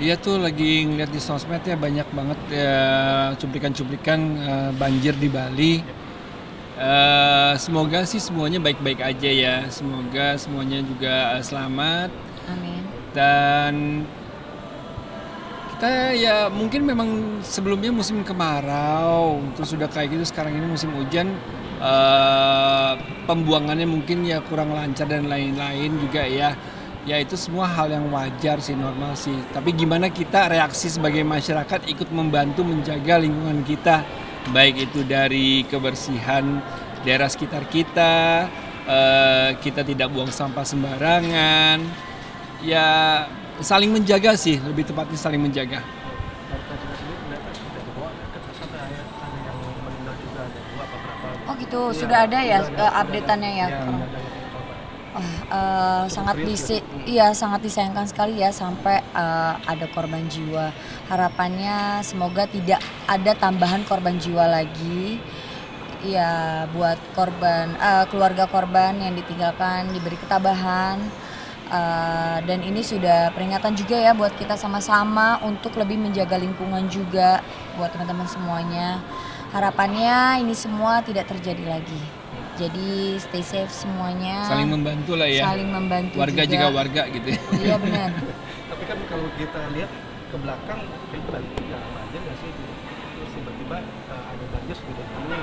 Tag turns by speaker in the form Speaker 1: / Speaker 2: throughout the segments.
Speaker 1: Iya tuh lagi ngeliat di sosmed ya banyak banget ya cuplikan-cuplikan banjir di Bali. Semoga sih semuanya baik-baik aja ya. Semoga semuanya juga selamat
Speaker 2: Amin.
Speaker 1: dan kita ya mungkin memang sebelumnya musim kemarau terus sudah kayak gitu sekarang ini musim hujan pembuangannya mungkin ya kurang lancar dan lain-lain juga ya. Ya itu semua hal yang wajar sih, normal sih. Tapi gimana kita reaksi sebagai masyarakat ikut membantu menjaga lingkungan kita, baik itu dari kebersihan daerah sekitar kita, kita tidak buang sampah sembarangan, ya saling menjaga sih, lebih tepatnya saling menjaga.
Speaker 2: Oh gitu, sudah ada ya update-annya ya. Sangat iya sangat disayangkan sekali ya sampai ada korban jiwa. Harapannya semoga tidak ada tambahan korban jiwa lagi. Ya buat keluarga korban yang ditinggalkan diberi ketabahan. Dan ini sudah peringatan juga ya buat kita sama-sama untuk lebih menjaga lingkungan juga buat teman-teman semuanya. Harapannya ini semua tidak terjadi lagi. Jadi stay safe semuanya.
Speaker 1: Saling membantu lah ya.
Speaker 2: Saling membantu
Speaker 1: warga
Speaker 2: juga.
Speaker 1: Juga warga gitu ya.
Speaker 2: Iya benar.
Speaker 3: Tapi kan kalau kita lihat ke belakang, kayaknya Bali nggak banjir nggak sih? Terus tiba-tiba ada banjir sudah ini.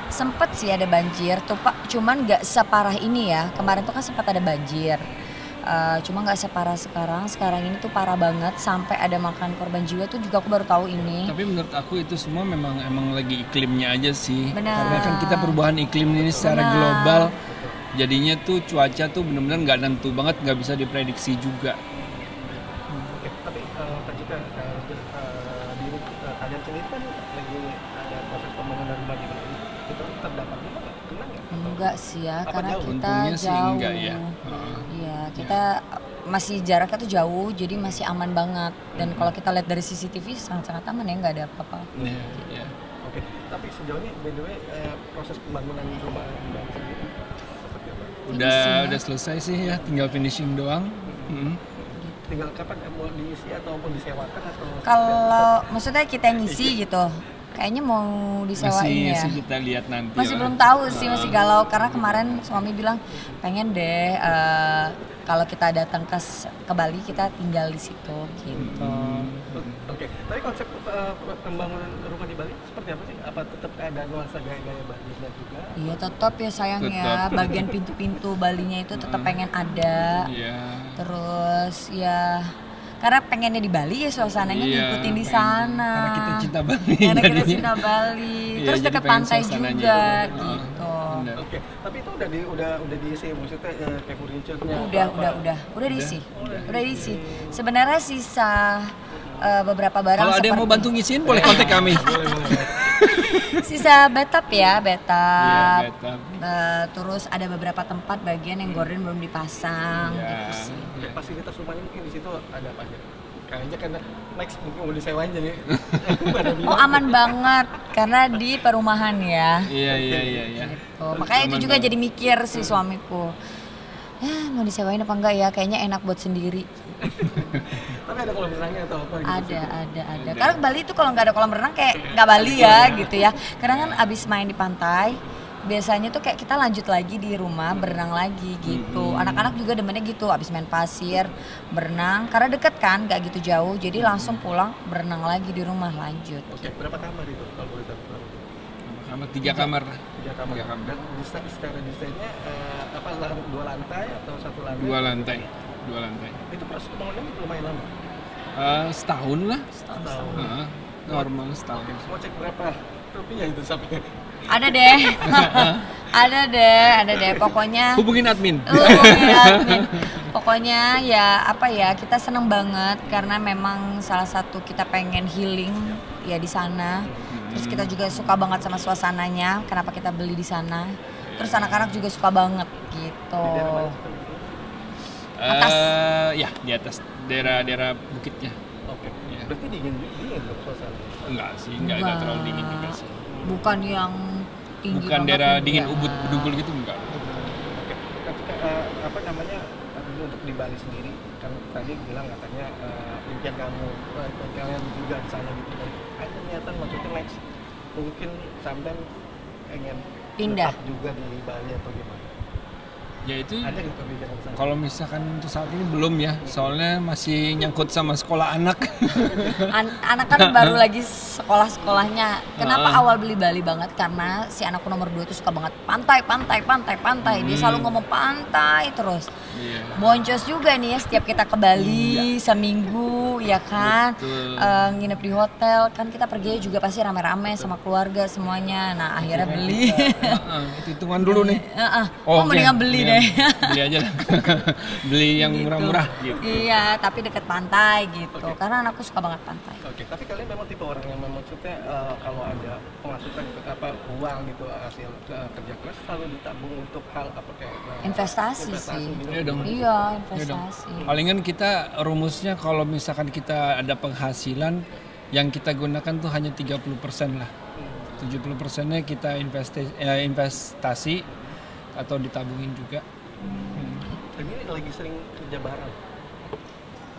Speaker 2: Sempet sih ada banjir, tuh Pak. Cuman nggak separah ini ya. Kemarin tuh kan sempat ada banjir. Cuma nggak separah sekarang. Sekarang ini tuh parah banget sampai ada makan korban jiwa tuh juga aku baru tahu ini.
Speaker 1: Tapi menurut aku itu semua emang lagi iklimnya aja sih.
Speaker 2: Benar.
Speaker 1: Karena kan kita perubahan iklim ini secara global, jadinya tuh cuaca tuh benar-benar nggak nentu banget, nggak bisa diprediksi juga.
Speaker 3: Oke, tapi Pak Jika di kalian sendiri kan lagi ada proses pembangunan rumah di Bali. Itu terdampak juga nggak? Kena nggak?
Speaker 2: Enggak sih ya,
Speaker 3: Apa
Speaker 2: karena
Speaker 3: jauh?
Speaker 2: kita
Speaker 1: Untungnya sih
Speaker 2: jauh.
Speaker 1: enggak ya.
Speaker 2: Iya, kita masih jaraknya tuh jauh, jadi masih aman banget. Dan kalau kita lihat dari CCTV sangat-sangat aman ya, nggak ada apa-apa.
Speaker 1: Iya, iya.
Speaker 3: Oke, tapi sejauh ini by the way proses pembangunan rumah di Bali sendiri seperti apa?
Speaker 1: Udah selesai sih ya, tinggal finishing doang.
Speaker 3: Tinggal kapan mau diisi ataupun disewakan atau
Speaker 2: Kalau maksudnya kita yang ngisi gitu, kayaknya mau disewain ya.
Speaker 1: Masih kita lihat nanti.
Speaker 2: Masih
Speaker 1: lah.
Speaker 2: belum tahu sih, masih galau karena kemarin suami bilang pengen deh kalau kita datang ke Bali kita tinggal di situ gitu.
Speaker 3: Oke, tapi konsep pembangunan rumah di Bali seperti apa sih? Apa tetap ada nuansa gaya-gaya Bali-nya juga?
Speaker 2: Iya tetap ya sayangnya
Speaker 1: Tetap.
Speaker 2: bagian pintu-pintu Balinya itu tetap pengen ada.
Speaker 1: Iya.
Speaker 2: Terus ya karena pengennya di Bali ya suasananya
Speaker 1: Iya,
Speaker 2: ngikutin di
Speaker 1: pengen.
Speaker 2: sana.
Speaker 1: Karena kita cinta Bali.
Speaker 2: Karena kita
Speaker 1: jadinya.
Speaker 2: cinta Bali.
Speaker 1: Iya,
Speaker 2: Terus
Speaker 1: jadi
Speaker 2: dekat
Speaker 1: pengen
Speaker 2: pantai
Speaker 1: suasananya
Speaker 2: juga
Speaker 1: itu.
Speaker 2: gitu.
Speaker 1: Benar.
Speaker 3: Oke, tapi itu udah diisi maksudnya kayak furniture-nya.
Speaker 2: Udah diisi. Udah diisi. Sebenarnya sisa beberapa barang
Speaker 1: Kalau ada yang mau bantu ngisiin boleh kontak kami.
Speaker 2: sisa bathtub ya, bathtub.
Speaker 1: Iya, bathtub.
Speaker 2: Terus ada beberapa tempat bagian yang gorden belum dipasang
Speaker 1: Iya.
Speaker 2: gitu sih.
Speaker 3: Oke, fasilitas rumahnya mungkin di situ ada apa aja? Kayaknya karena Max mungkin mau disewain jadi pada
Speaker 2: Oh aman banget karena di perumahan ya.
Speaker 1: Iya.
Speaker 2: Gitu. Makanya itu juga jadi mikir si suamiku. Mau disewain apa enggak ya? Kayaknya enak buat sendiri.
Speaker 3: Tapi ada kolam renangnya atau apa gitu?
Speaker 2: Ada. Karena Bali itu kalau nggak ada kolam renang kayak nggak Bali ya gitu ya. Karena kan abis main di pantai, biasanya tuh kayak kita lanjut lagi di rumah berenang lagi gitu. Anak-anak juga demennya gitu, abis main pasir berenang. Karena deket kan, nggak gitu jauh. Jadi langsung pulang berenang lagi di rumah lanjut.
Speaker 3: Oke, berapa kamar itu kalau boleh tahu?
Speaker 1: Kamar 3 kamar.
Speaker 3: 3 kamar.
Speaker 1: Tiga kamar.
Speaker 3: Dan secara desainnya apa 2 lantai atau 1 lantai?
Speaker 1: 2 lantai. 2 lantai.
Speaker 3: Itu proses pembangunannya lumayan lama.
Speaker 1: Setahun lah.
Speaker 3: Setahun.
Speaker 1: Normal setahun.
Speaker 3: Mau cek berapa rupiah itu sampai?
Speaker 2: Ada deh. ada deh. Pokoknya
Speaker 1: Hubungin admin.
Speaker 2: admin. Pokoknya ya apa ya, kita seneng banget karena memang salah satu kita pengen healing ya di sana. Terus kita juga suka banget sama suasananya. Kenapa kita beli di sana? Terus anak-anak juga suka banget gitu. Atas.
Speaker 1: Ya di atas daerah bukitnya.
Speaker 3: Oke.
Speaker 1: Iya.
Speaker 3: Berarti dingin dong suasana.
Speaker 1: Enggak sih, enggak terlalu dingin juga sih.
Speaker 2: Bukan yang tinggi
Speaker 1: Bukan
Speaker 2: banget,
Speaker 1: daerah dingin
Speaker 2: enggak.
Speaker 1: Ubud bedugul gitu enggak.
Speaker 3: Oke. Apa namanya ini untuk di Bali sendiri kan tadi bilang katanya impian kamu impian kalian juga di sana gitu kan ada niatan maksudnya next mungkin sometime pengen
Speaker 2: Pindah.
Speaker 3: tetap juga di Bali atau gimana
Speaker 1: Ya itu
Speaker 3: ada nggak kepikiran sana?
Speaker 1: kalau misalkan untuk saat ini belum ya, soalnya masih nyangkut sama sekolah anak.
Speaker 2: Anak kan baru lagi sekolah-sekolahnya. Kenapa awal beli Bali banget? Karena si anakku nomor 2 tuh suka banget pantai. Dia selalu ngomong pantai terus.
Speaker 1: Iya.
Speaker 2: Boncos juga nih ya setiap kita ke Bali seminggu ya kan.
Speaker 1: Betul.
Speaker 2: Nginep di hotel kan kita pergi juga pasti rame-rame sama keluarga semuanya. Nah akhirnya beli.
Speaker 1: Itu hitungan dulu nih.
Speaker 2: Oh,
Speaker 1: oke.
Speaker 2: mendingan beli deh.
Speaker 1: Beli aja lah. Beli yang
Speaker 2: Gitu.
Speaker 1: murah-murah gitu.
Speaker 2: Iya, tapi deket pantai gitu.
Speaker 3: Oke.
Speaker 2: Karena anakku suka banget pantai.
Speaker 3: Oke, tapi kalian memang tipe orang yang memang maksudnya kalau ada pemasukan uang gitu hasil kerja keras selalu ditabung untuk hal apa kayak
Speaker 2: Investasi sih.
Speaker 3: gitu.
Speaker 1: Iya dong.
Speaker 2: Iya,
Speaker 1: Iya dong.
Speaker 2: investasi.
Speaker 1: Palingan kita rumusnya kalau misalkan kita ada penghasilan yang kita gunakan tuh hanya 30% lah. 70%-nya kita investasi atau ditabungin juga.
Speaker 3: Ini lagi sering kerja bareng.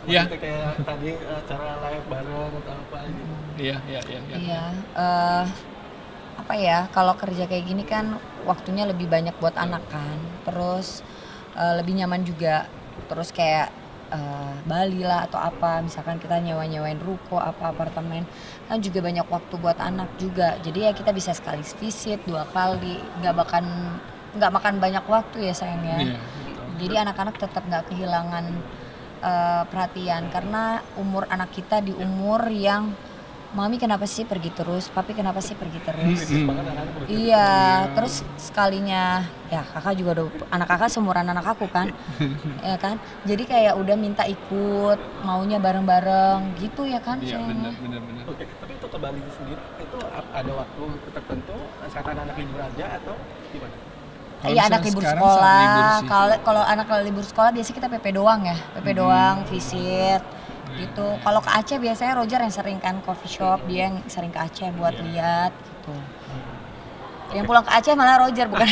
Speaker 1: Iya.
Speaker 3: Maksudnya kayak tadi acara live bareng atau apa gitu.
Speaker 1: Iya.
Speaker 2: Iya, apa ya? Kalau kerja kayak gini kan waktunya lebih banyak buat anak kan. Terus lebih nyaman juga. Terus kayak Bali lah atau apa, misalkan kita nyewain ruko apa apartemen kan juga banyak waktu buat anak juga. Jadi ya kita bisa sekali visit 2 kali, nggak makan banyak waktu ya sayangnya.
Speaker 1: Iya, betul.
Speaker 2: Jadi anak-anak tetap nggak kehilangan perhatian karena umur anak kita di umur yang mami kenapa sih pergi terus, papi kenapa sih pergi terus. Iya, terus sekalinya ya kakak juga anak kakak seumuran anak aku kan, ya kan. Jadi kayak udah minta ikut, maunya bareng-bareng gitu ya kan.
Speaker 1: Iya,
Speaker 2: sayangnya.
Speaker 1: benar.
Speaker 3: Oke, tapi untuk ke Bali sendiri itu ada waktu tertentu saat anak libur aja atau gimana?
Speaker 1: Kalau
Speaker 2: Iya anak
Speaker 1: misalnya
Speaker 2: libur
Speaker 1: sekarang saat
Speaker 2: sekolah.
Speaker 1: libur sih.
Speaker 2: Kalau anak libur sekolah biasanya kita PP doang ya, PP doang visit gitu. Kalau ke Aceh biasanya Roger yang sering kan coffee shop, dia yang sering ke Aceh buat lihat gitu. Yang pulang ke Aceh malah Roger bukan.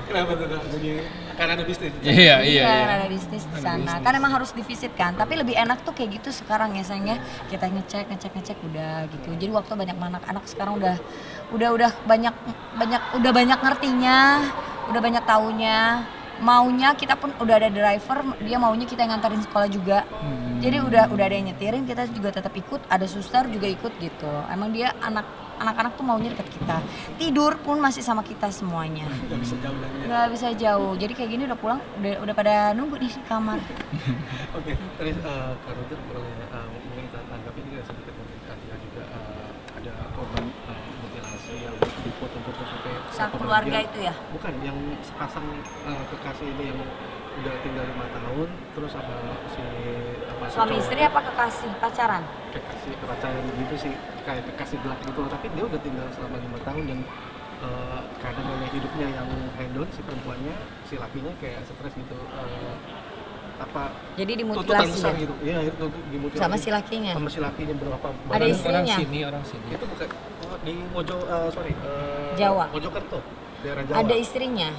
Speaker 3: Kenapa tuh Kak? Jadi karena ada bisnis.
Speaker 1: Iya.
Speaker 2: Kan ada bisnis di sana. Kan emang harus divisit kan. Tapi lebih enak tuh kayak gitu sekarang ya sayangnya. Kita ngecek udah gitu. Jadi waktu banyak anak sekarang udah banyak ngertinya, udah banyak taunya. Maunya kita pun udah ada driver, dia maunya kita yang nganterin sekolah juga. Jadi udah ada yang nyetirin, kita juga tetap ikut, ada suster juga ikut gitu. Emang dia anak-anak tuh maunya deket kita. Tidur pun masih sama kita semuanya.
Speaker 3: Nggak bisa jauh dari
Speaker 2: Nggak bisa jauh. Jadi kayak gini udah pulang, udah pada nunggu di kamar.
Speaker 3: Oke, terus Kak Roger boleh mungkin tanggapi juga sedikit mungkin juga ada korban mutilasi yang dipotong-potong sampai
Speaker 2: Sama keluarga itu ya?
Speaker 3: Bukan, yang sepasang kekasih ini yang udah tinggal 5 tahun, terus apa si
Speaker 2: Suami
Speaker 3: cowok-
Speaker 2: istri apa kekasih pacaran?
Speaker 3: kekasih pacaran gitu sih, kayak kekasih gelap gitu loh. Tapi dia udah tinggal selama 5 tahun dan kadang gaya hidupnya yang hedon si perempuannya, si lakinya kayak stres gitu.
Speaker 2: Jadi
Speaker 3: tuntutan
Speaker 2: dimutilasi
Speaker 3: besar
Speaker 2: ya?
Speaker 3: gitu. Iya, itu dimutilasi.
Speaker 2: Sama si lakinya?
Speaker 3: Sama si lakinya berapa
Speaker 2: Ada
Speaker 3: barang.
Speaker 2: istrinya?
Speaker 1: Orang sini.
Speaker 3: Itu bukan di
Speaker 2: Jawa.
Speaker 3: Mojokerto, daerah Jawa.
Speaker 2: Ada istrinya?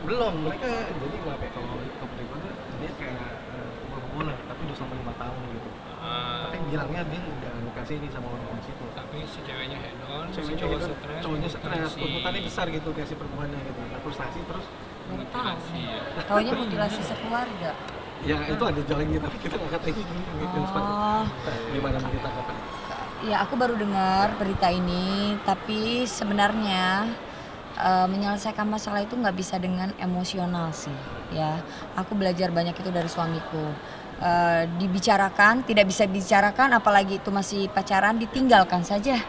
Speaker 3: Belum, mereka jadi kenapa ya, kalau bagaimana dia kayak hubungan tapi udah sampai 5 tahun gitu. Tapi bilangnya dia nggak dikasih ini sama orang situ.
Speaker 1: Tapi si ceweknya hedon, si
Speaker 3: Ceweknya
Speaker 1: cowok
Speaker 3: gitu,
Speaker 1: stres.
Speaker 3: cowoknya stres, tuntutannya besar gitu kayak si perempuannya gitu. Nah, frustasi terus
Speaker 2: Baru tahu.
Speaker 1: Iya.
Speaker 2: Taunya mutilasi sekeluarga.
Speaker 3: ya itu ada jalannya tapi kita nggak kata ini gitu.
Speaker 2: Oh.
Speaker 3: Gimana kita kata?
Speaker 2: Ya aku baru dengar berita ini, tapi sebenarnya menyelesaikan masalah itu nggak bisa dengan emosional sih, ya. Aku belajar banyak itu dari suamiku. Dibicarakan, tidak bisa dibicarakan, apalagi itu masih pacaran, ditinggalkan saja.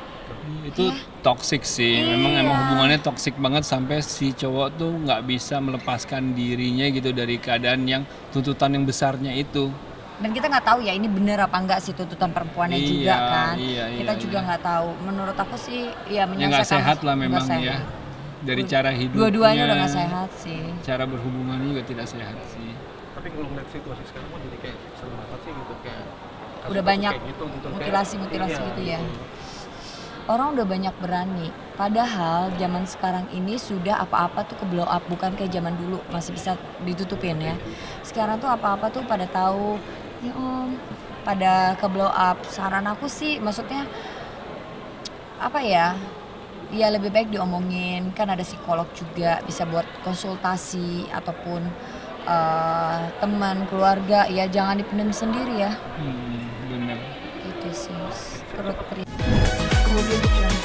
Speaker 1: Itu toxic sih, memang hubungannya toxic banget sampai si cowok tuh nggak bisa melepaskan dirinya gitu dari keadaan yang tuntutan yang besarnya itu.
Speaker 2: Dan kita nggak tahu ya ini benar apa enggak sih tuntutan perempuannya
Speaker 1: Iya,
Speaker 2: juga kan.
Speaker 1: iya,
Speaker 2: Kita
Speaker 1: iya,
Speaker 2: juga
Speaker 1: iya.
Speaker 2: nggak tahu. Menurut aku sih ya
Speaker 1: Ya
Speaker 2: menyelesaikan.
Speaker 1: nggak sehat lah
Speaker 2: nggak
Speaker 1: memang
Speaker 2: sehat.
Speaker 1: ya. Dari cara hidupnya.
Speaker 2: Dua-duanya udah nggak sehat sih.
Speaker 1: Cara berhubungannya juga tidak sehat sih.
Speaker 3: Tapi kalau ngeliat situasi sekarang mah jadi kayak serem banget sih gitu kayak
Speaker 2: Udah banyak
Speaker 3: kayak gitu,
Speaker 2: mutilasi-mutilasi
Speaker 3: kayak,
Speaker 2: gitu ya. orang udah banyak berani. Padahal zaman sekarang ini sudah apa-apa tuh ke blow up, bukan kayak zaman dulu masih bisa ditutupin ya. Sekarang tuh apa-apa tuh pada tahu, ya pada ke blow up. Saran aku sih, maksudnya apa ya? Ya lebih baik diomongin, kan ada psikolog juga bisa buat konsultasi ataupun teman, keluarga, ya jangan dipendam sendiri ya.
Speaker 1: Benar.
Speaker 2: Gitu sih, perut kemudian